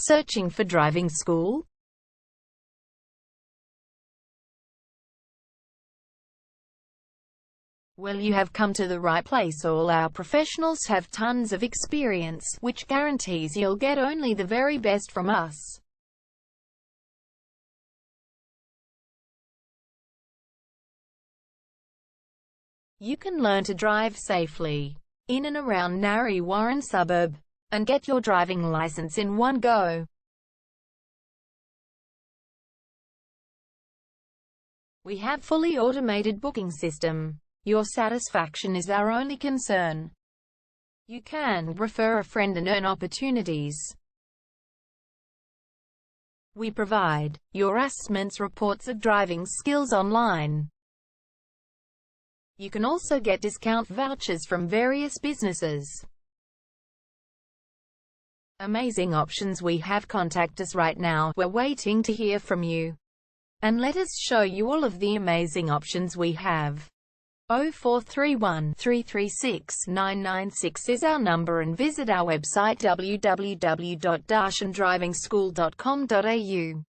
Searching for driving school? Well, you have come to the right place. All our professionals have tons of experience, which guarantees you'll get only the very best from us. You can learn to drive safely in and around Narre Warren suburb, and get your driving license in one go. We have fully automated booking system. Your satisfaction is our only concern. You can refer a friend and earn opportunities. We provide your assessments reports of driving skills online. You can also get discount vouchers from various businesses. Amazing options we have. Contact us right now. We're waiting to hear from you. And let us show you all of the amazing options we have. 0431 336 996 is our number, and visit our website www.darshandrivingschool.com.au.